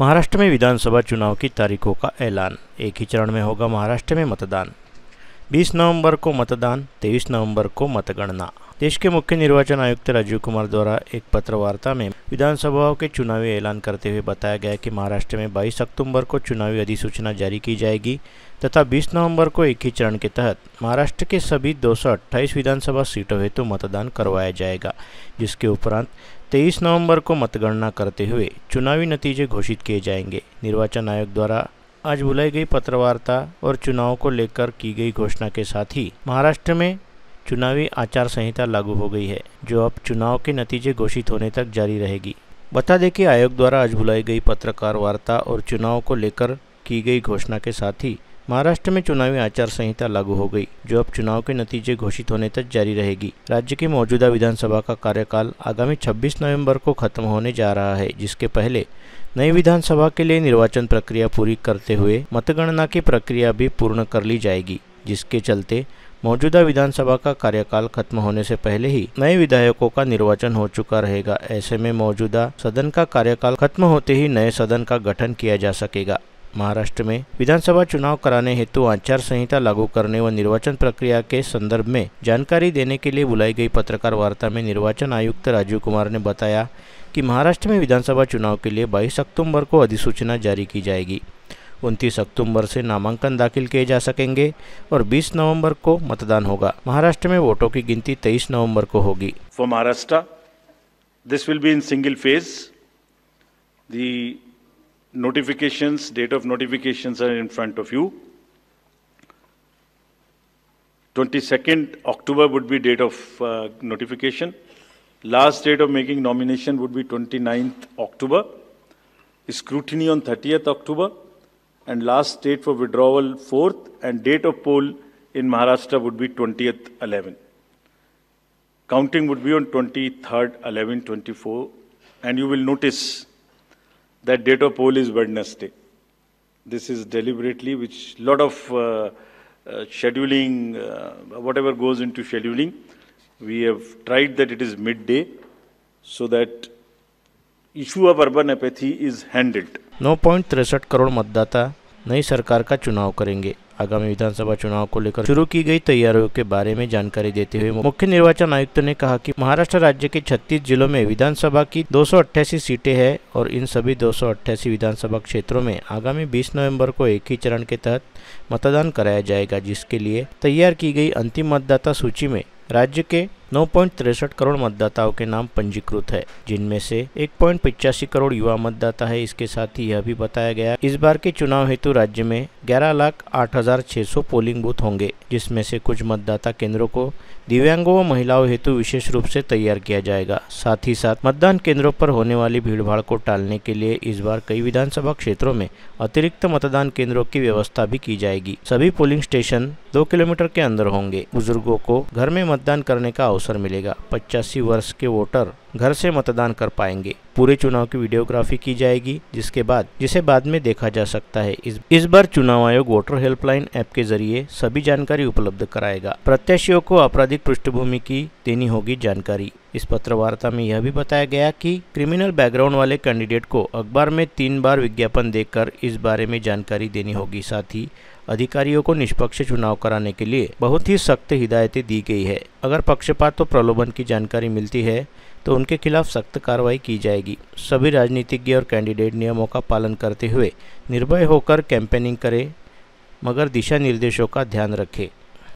महाराष्ट्र में विधानसभा चुनाव की तारीखों का ऐलान। एक ही चरण में होगा महाराष्ट्र में मतदान। 20 नवंबर को मतदान, 23 नवंबर को मतगणना। देश के मुख्य निर्वाचन आयुक्त राजीव कुमार द्वारा एक पत्र वार्ता में विधानसभाओं के चुनावी ऐलान करते हुए बताया गया कि महाराष्ट्र में 22 अक्टूबर को चुनावी अधिसूचना जारी की जाएगी तथा 20 नवंबर को एक ही चरण के तहत महाराष्ट्र के सभी 228 विधानसभा सीटों हेतु मतदान करवाया जाएगा, जिसके उपरांत 23 नवंबर को मतगणना करते हुए चुनावी नतीजे घोषित किए जाएंगे। निर्वाचन आयोग द्वारा आज बुलाई गई पत्रवार्ता और चुनाव को लेकर की गई घोषणा के साथ ही महाराष्ट्र में चुनावी आचार संहिता लागू हो गई है, जो अब चुनाव के नतीजे घोषित होने तक जारी रहेगी। बता दें कि आयोग द्वारा आज बुलाई गई पत्रकार वार्ता और चुनाव को लेकर की गई घोषणा के साथ ही महाराष्ट्र में चुनावी आचार संहिता लागू हो गई, जो अब चुनाव के नतीजे घोषित होने तक जारी रहेगी। राज्य की मौजूदा विधानसभा का कार्यकाल आगामी 26 नवंबर को खत्म होने जा रहा है, जिसके पहले नई विधानसभा के लिए निर्वाचन प्रक्रिया पूरी करते हुए मतगणना की प्रक्रिया भी पूर्ण कर ली जाएगी, जिसके चलते मौजूदा विधानसभा का कार्यकाल खत्म होने से पहले ही नए विधायकों का निर्वाचन हो चुका रहेगा। ऐसे में मौजूदा सदन का कार्यकाल खत्म होते ही नए सदन का गठन किया जा सकेगा। महाराष्ट्र में विधानसभा चुनाव कराने हेतु आचार संहिता लागू करने व निर्वाचन प्रक्रिया के संदर्भ में जानकारी देने के लिए बुलाई गई पत्रकार वार्ता में निर्वाचन आयुक्त राजीव कुमार ने बताया कि महाराष्ट्र में विधानसभा चुनाव के लिए 22 अक्टूबर को अधिसूचना जारी की जाएगी। 29 अक्टूबर से नामांकन दाखिल किए जा सकेंगे और 20 नवंबर को मतदान होगा। महाराष्ट्र में वोटों की गिनती 23 नवंबर को होगी। For Maharashtra, this will be in single phase. The notifications, date of notifications are in front of you. 22nd October would be date of notification. Last date of making nomination would be 29th October. Scrutiny on 30th October. And last date for withdrawal 4th, and date of poll in Maharashtra would be 20th 11. Counting would be on 23rd 11 24, and you will notice that date of poll is Wednesday. This is deliberately, which lot of scheduling, whatever goes into scheduling, we have tried that it is midday so that issue of urban apathy is handled. 9.63 crore मतदाता नई सरकार का चुनाव करेंगे। आगामी विधानसभा चुनाव को लेकर शुरू की गई तैयारियों के बारे में जानकारी देते हुए मुख्य निर्वाचन आयुक्त ने कहा कि महाराष्ट्र राज्य के 36 जिलों में विधानसभा की 288 सीटें हैं और इन सभी 288 विधानसभा क्षेत्रों में आगामी 20 नवंबर को एक ही चरण के तहत मतदान कराया जाएगा, जिसके लिए तैयार की गई अंतिम मतदाता सूची में राज्य के 9.63 करोड़ मतदाताओं के नाम पंजीकृत है, जिनमें से 1.85 करोड़ युवा मतदाता है। इसके साथ ही यह भी बताया गया इस बार के चुनाव हेतु राज्य में 11,08,600 पोलिंग बूथ होंगे, जिसमें से कुछ मतदाता केंद्रों को दिव्यांगों व महिलाओं हेतु विशेष रूप से तैयार किया जाएगा। साथ ही साथ मतदान केंद्रों पर होने वाली भीड़भाड़ को टालने के लिए इस बार कई विधानसभा क्षेत्रों में अतिरिक्त मतदान केंद्रों की व्यवस्था भी की जाएगी। सभी पोलिंग स्टेशन 2 किलोमीटर के अंदर होंगे। बुजुर्गों को घर में मतदान करने का अवसर मिलेगा। 85 वर्ष के वोटर घर से मतदान कर पाएंगे। पूरे चुनाव की वीडियोग्राफी की जाएगी, जिसे बाद में देखा जा सकता है। इस बार चुनाव आयोग वोटर हेल्पलाइन ऐप के जरिए सभी जानकारी उपलब्ध कराएगा। प्रत्याशियों को आपराधिक पृष्ठभूमि की देनी होगी जानकारी। इस पत्रवार्ता में यह भी बताया गया कि क्रिमिनल बैकग्राउंड वाले कैंडिडेट को अखबार में 3 बार विज्ञापन देकर इस बारे में जानकारी देनी होगी। साथ ही अधिकारियों को निष्पक्ष चुनाव कराने के लिए बहुत ही सख्त हिदायतें दी गई है। अगर पक्षपात तो प्रलोभन की जानकारी मिलती है तो उनके खिलाफ सख्त कार्रवाई की जाएगी। सभी राजनीतिज्ञ और कैंडिडेट नियमों का पालन करते हुए निर्भय होकर कैंपेनिंग करें, मगर दिशा निर्देशों का ध्यान रखें।